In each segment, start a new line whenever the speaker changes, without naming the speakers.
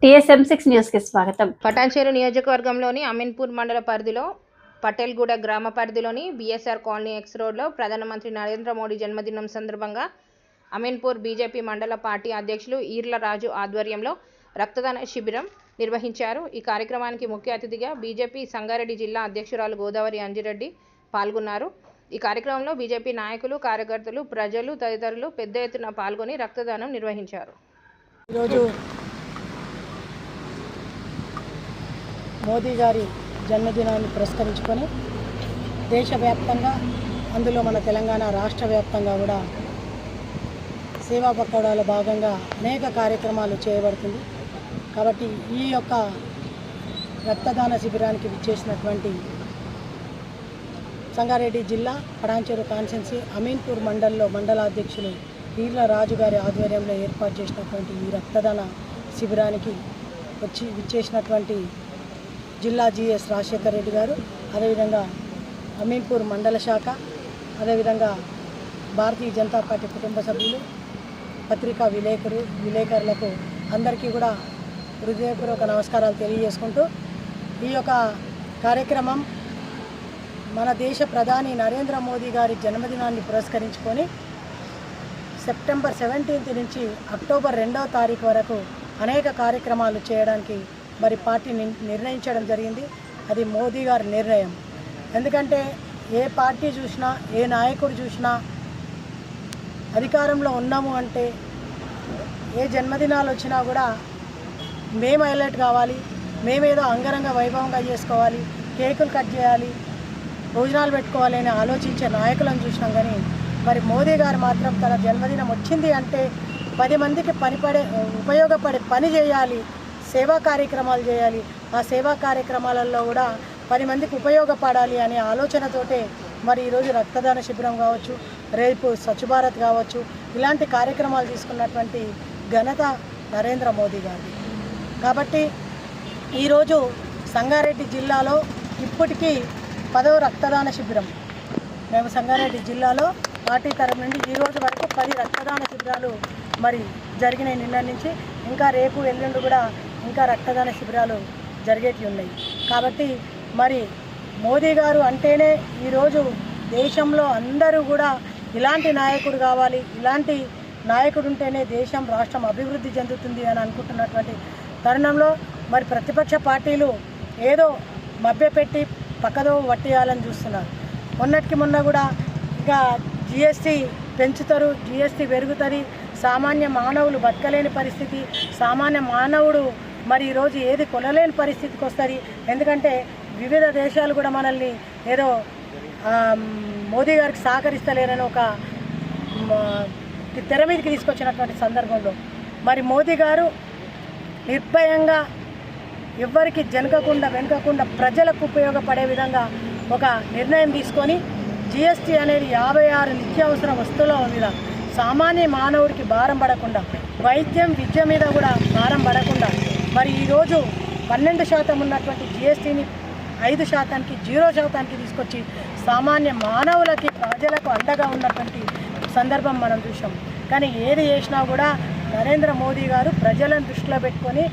TSM6 news కి స్వాగతం.
పటాన్చెరు నియోజకవర్గంలోని అమీన్పూర్ మండల పరిధిలో పటేల్గూడ గ్రామ పరిధిలోని BSR కాలనీ ఎక్స్ రోడ్లో ప్రధానమంత్రి నరేంద్ర మోడీ జన్మదినం సందర్భంగా అమీన్పూర్ బీజేపీ మండల పార్టీ అధ్యక్షులు ఈర్ల రాజు ఆధ్వర్యంలో రక్తదాన శిబిరం నిర్వహించారు. ఈ కార్యక్రమానికి ముఖ్య అతిథిగా బీజేపీ సంగారెడ్డి జిల్లా అధ్యక్షురాలు గోదావరి అంజిరెడ్డి పాల్గొన్నారు. ఈ కార్యక్రమంలో బీజేపీ నాయకులు, కార్యకర్తలు, ప్రజలు తదితరులు పెద్ద ఎత్తున పాల్గొని రక్తదానం నిర్వహించారు.
మోదీ గారి జన్మదినాన్ని పురస్కరించుకొని దేశవ్యాప్తంగా, అందులో మన తెలంగాణ రాష్ట్ర వ్యాప్తంగా కూడా సేవా పకోడాల భాగంగా అనేక కార్యక్రమాలు చేయబడుతుంది. కాబట్టి ఈ యొక్క రక్తదాన శిబిరానికి విచ్చేసినటువంటి సంగారెడ్డి జిల్లా పటాన్చెరు కాన్స్టిట్యున్సీ అమీన్పూర్ మండల అధ్యక్షులు ఈర్ల రాజు గారి ఆధ్వర్యంలో ఏర్పాటు చేసినటువంటి ఈ రక్తదాన శిబిరానికి విచ్చేసినటువంటి జిల్లా GS రాజశేఖర రెడ్డి గారు, అదేవిధంగా అమీన్పూర్ మండల శాఖ, అదేవిధంగా భారతీయ జనతా పార్టీ కుటుంబ సభ్యులు, పత్రికా విలేకరులకు అందరికీ కూడా హృదయపూర్వక నమస్కారాలు తెలియజేసుకుంటూ, ఈ యొక్క కార్యక్రమం మన దేశ ప్రధాని నరేంద్ర మోదీ గారి జన్మదినాన్ని పురస్కరించుకొని సెప్టెంబర్ 17 నుంచి అక్టోబర్ 2వ తారీఖు వరకు అనేక కార్యక్రమాలు చేయడానికి మరి పార్టీ నిర్ణయించడం జరిగింది. అది మోదీ గారి నిర్ణయం. ఎందుకంటే ఏ పార్టీ చూసినా, ఏ నాయకుడు చూసినా అధికారంలో ఉన్నాము అంటే ఏ జన్మదినాలు వచ్చినా కూడా మేము హైలైట్ కావాలి, మేమేదో అంగరంగ వైభవంగా చేసుకోవాలి, కేకులు కట్ చేయాలి, భోజనాలు పెట్టుకోవాలి అని ఆలోచించే నాయకులను చూసినాం. కానీ మరి మోదీ గారు మాత్రం తన జన్మదినం వచ్చింది అంటే 10 మందికి ఉపయోగపడే పని చేయాలి, సేవా కార్యక్రమాలు చేయాలి, ఆ సేవా కార్యక్రమాలలో కూడా 10 మందికి ఉపయోగపడాలి అనే ఆలోచనతోటే మరి ఈరోజు రక్తదాన శిబిరం కావచ్చు, రేపు స్వచ్ఛ భారత్ కావచ్చు, ఇలాంటి కార్యక్రమాలు తీసుకున్నటువంటి ఘనత నరేంద్ర మోదీ గారిది. కాబట్టి ఈరోజు సంగారెడ్డి జిల్లాలో ఇప్పటికీ 10వ రక్తదాన శిబిరం మేము సంగారెడ్డి జిల్లాలో పార్టీ తరఫు నుండి ఈరోజు వరకు 10 రక్తదాన శిబిరాలు మరి జరిగినాయి. నిన్న నుంచి ఇంకా రేపు ఎల్లుండి కూడా ఇంకా రక్తదాన శిబిరాలు జరిగేవి ఉన్నాయి. కాబట్టి మరి మోదీ గారు అంటేనే ఈరోజు దేశంలో అందరూ కూడా ఇలాంటి నాయకుడు కావాలి, ఇలాంటి నాయకుడు ఉంటేనే దేశం, రాష్ట్రం అభివృద్ధి చెందుతుంది అని అనుకుంటున్నటువంటి తరుణంలో మరి ప్రతిపక్ష పార్టీలు ఏదో మభ్యపెట్టి పక్కదో వట్టియాలని చూస్తున్నారు. మొన్న కూడా ఇక GST పెంచుతారు, GST పెరుగుతుంది, సామాన్య మానవులు బతకలేని పరిస్థితి, సామాన్య మానవుడు మరి ఈరోజు ఏది కొనలేని పరిస్థితికి వస్తుంది. ఎందుకంటే వివిధ దేశాలు కూడా మనల్ని ఏదో మోదీ గారికి సహకరిస్తలేరని ఒక తెర మీదకి తీసుకొచ్చినటువంటి సందర్భంలో మరి మోదీ గారు నిర్భయంగా ఎవ్వరికి వెనకకుండా ప్రజలకు ఉపయోగపడే విధంగా ఒక నిర్ణయం తీసుకొని GST అనేది 56 నిత్యావసర వస్తువుల మీద సామాన్య మానవుడికి భారం పడకుండా, వైద్యం, విద్య మీద కూడా భారం పడకుండా మరి ఈరోజు 12% ఉన్నటువంటి GSTని 5%కి 0%కి తీసుకొచ్చి సామాన్య మానవులకి, ప్రజలకు అండగా ఉన్నటువంటి సందర్భం మనం చూసాం. కానీ ఏది చేసినా కూడా నరేంద్ర మోదీ గారు ప్రజలను దృష్టిలో పెట్టుకొని,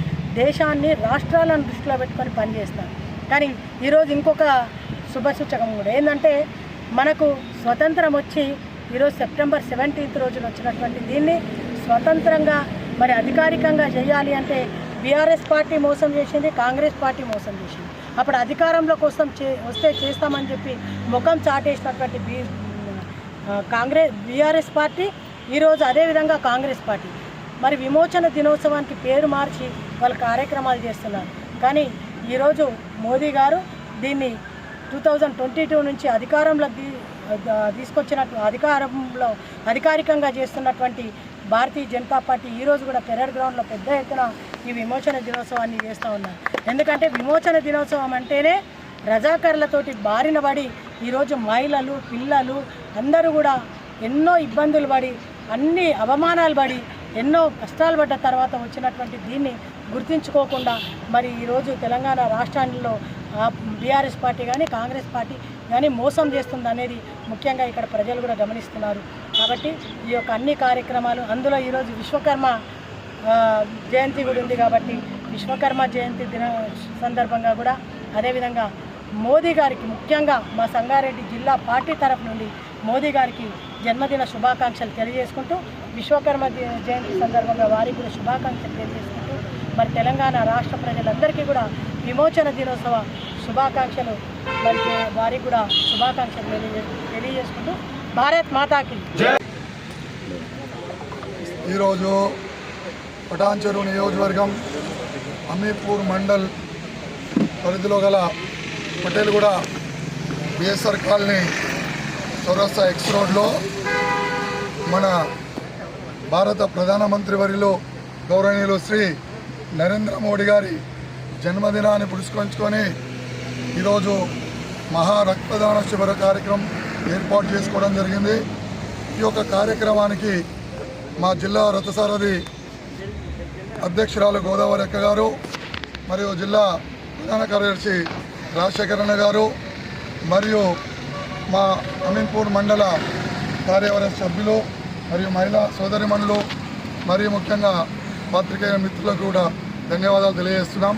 దేశాన్ని, రాష్ట్రాలను దృష్టిలో పెట్టుకొని పనిచేస్తారు. కానీ ఈరోజు ఇంకొక శుభసూచకం కూడా ఏంటంటే, మనకు స్వతంత్రం వచ్చి ఈరోజు సెప్టెంబర్ 17 రోజున వచ్చినటువంటి దీన్ని స్వతంత్రంగా మరి అధికారికంగా చేయాలి అంటే BRS పార్టీ మోసం చేసింది, కాంగ్రెస్ పార్టీ మోసం చేసింది. అప్పుడు అధికారంలో కోసం వస్తే చేస్తామని చెప్పి ముఖం చాటేసినటువంటి BRS పార్టీ ఈరోజు అదేవిధంగా కాంగ్రెస్ పార్టీ మరి విమోచన దినోత్సవానికి పేరు మార్చి వాళ్ళ కార్యక్రమాలు చేస్తున్నారు. కానీ ఈరోజు మోదీ గారు దీన్ని 2022 నుంచి అధికారంలో అధికారికంగా చేస్తున్నటువంటి భారతీయ జనతా పార్టీ ఈరోజు కూడా పెరేడ్ గ్రౌండ్లో పెద్ద ఎత్తున ఈ విమోచన దినోత్సవాన్ని చేస్తూ ఉన్నారు. ఎందుకంటే విమోచన దినోత్సవం అంటేనే రజాకర్లతోటి బారిన పడి ఈరోజు మహిళలు, పిల్లలు అందరూ కూడా ఎన్నో ఇబ్బందులు పడి, అన్ని అవమానాలు పడి, ఎన్నో కష్టాలు పడ్డ తర్వాత వచ్చినటువంటి దీన్ని గుర్తించుకోకుండా మరి ఈరోజు తెలంగాణ రాష్ట్రాల్లో BRS పార్టీ కానీ, కాంగ్రెస్ పార్టీ కానీ మోసం చేస్తుంది అనేది ముఖ్యంగా ఇక్కడ ప్రజలు కూడా గమనిస్తున్నారు. కాబట్టి ఈ యొక్క అన్ని కార్యక్రమాలు, అందులో ఈరోజు విశ్వకర్మ జయంతి కూడా ఉంది కాబట్టి విశ్వకర్మ జయంతి దిన సందర్భంగా కూడా అదేవిధంగా మోదీ గారికి ముఖ్యంగా మా సంగారెడ్డి జిల్లా పార్టీ తరఫు నుండి మోదీ గారికి జన్మదిన శుభాకాంక్షలు తెలియజేసుకుంటూ విశ్వకర్మ జయంతి సందర్భంగా వారికి కూడా శుభాకాంక్షలు తెలియజేసుకుంటూ మరి తెలంగాణ రాష్ట్ర ప్రజలందరికీ కూడా విమోచన దినోత్సవ శుభాకాంక్షలు మరి వారికి కూడా శుభాకాంక్షలు తెలియజేసుకుంటూ భారత్ మాతాకి
ఈరోజు పటాన్చెరు నియోజకవర్గం అమీర్పూర్ మండల్ పరిధిలో గల పటేల్గూడ బిఎస్ఆర్ కాలనీ చౌరస్తా ఎక్స్ రోడ్లో మన భారత ప్రధానమంత్రి వర్యులు గౌరవనీయులు శ్రీ నరేంద్ర మోడీ గారి జన్మదినాన్ని పురస్కరించుకొని ఈరోజు మహా రక్తదాన శిబిర కార్యక్రమం ఏర్పాటు చేసుకోవడం జరిగింది. ఈ యొక్క కార్యక్రమానికి మా జిల్లా రథసారథి అధ్యక్షురాలు గోదావరి అక్క గారు మరియు జిల్లా ప్రధాన కార్యదర్శి రాజశేఖరన్న గారు మరియు మా అమీన్పూర్ మండల కార్యవర్గ సభ్యులు మరియు మహిళా సోదరిమణులు మరియు ముఖ్యంగా పాత్రికేయ మిత్రులకు కూడా ధన్యవాదాలు తెలియజేస్తున్నాం.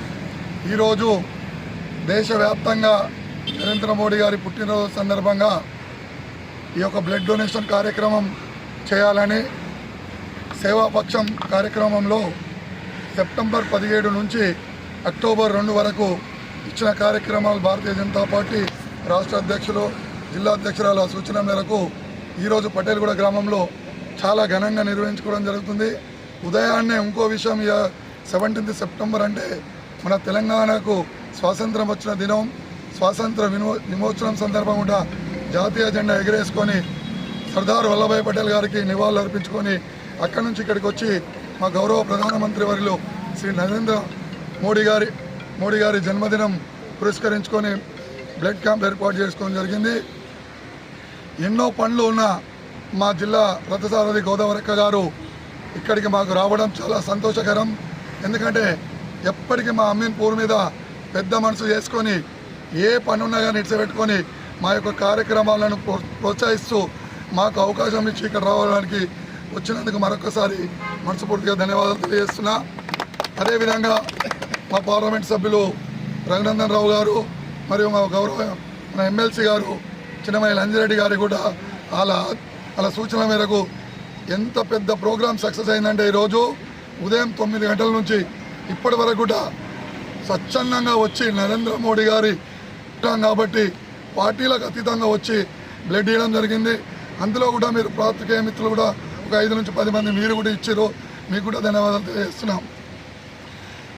ఈరోజు దేశవ్యాప్తంగా నరేంద్ర మోడీ గారి పుట్టినరోజు సందర్భంగా ఈ యొక్క బ్లడ్ డొనేషన్ కార్యక్రమం చేయాలని సేవాపక్షం కార్యక్రమంలో సెప్టెంబర్ 17 నుంచి అక్టోబర్ 2 వరకు ఇచ్చిన కార్యక్రమాలు భారతీయ జనతా పార్టీ రాష్ట్ర అధ్యక్షులు జిల్లా అధ్యక్షురాల సూచన మేరకు ఈరోజు పటేల్గూడ గ్రామంలో చాలా ఘనంగా నిర్వహించుకోవడం జరుగుతుంది. ఉదయాన్నే ఇంకో విషయం 17 సెప్టెంబర్ అంటే మన తెలంగాణకు స్వాతంత్రం వచ్చిన దినం. స్వాతంత్ర విమోచనం సందర్భంగా జాతీయ జెండా ఎగరేసుకొని సర్దార్ వల్లభాయ్ పటేల్ గారికి నివాళులు అర్పించుకొని అక్కడి నుంచి ఇక్కడికి వచ్చి మా గౌరవ ప్రధానమంత్రి వర్యులు శ్రీ నరేంద్ర మోడీ గారి జన్మదినం పురస్కరించుకొని బ్లడ్ క్యాంప్ ఏర్పాటు చేసుకోవడం జరిగింది. ఎన్నో పనులు ఉన్న మా జిల్లా రథసారథి గోదావరక్క గారు ఇక్కడికి మాకు రావడం చాలా సంతోషకరం. ఎందుకంటే ఎప్పటికీ మా అమీన్పూర్ మీద పెద్ద మనసు చేసుకొని ఏ పనున్నా కానీ ఇడిచిపెట్టుకొని మా యొక్క కార్యక్రమాలను ప్రోత్సహిస్తూ మాకు అవకాశం ఇచ్చి ఇక్కడ రావడానికి వచ్చినందుకు మరొకసారి మనస్ఫూర్తిగా ధన్యవాదాలు తెలియజేస్తున్నా. అదేవిధంగా మా పార్లమెంట్ సభ్యులు రఘునందన్ రావు గారు మరియు మా మన ఎమ్మెల్సీ గారు చిన్నమయ్య లంజిరెడ్డి గారు కూడా వాళ్ళ సూచనల మేరకు ఎంత పెద్ద ప్రోగ్రాం సక్సెస్ అయిందంటే ఈరోజు ఉదయం 9 గంటల నుంచి ఇప్పటి వరకు కూడా స్వచ్ఛందంగా వచ్చి నరేంద్ర మోడీ గారి కాబట్టి పార్టీలకు అతీతంగా వచ్చి బ్లడ్ ఇవ్వడం జరిగింది. అందులో కూడా మీరు పాత్రికేయ మిత్రులు కూడా ఒక 5 నుంచి 10 మంది మీరు కూడా ఇచ్చారు. మీకు కూడా ధన్యవాదాలు తెలియజేస్తున్నాం.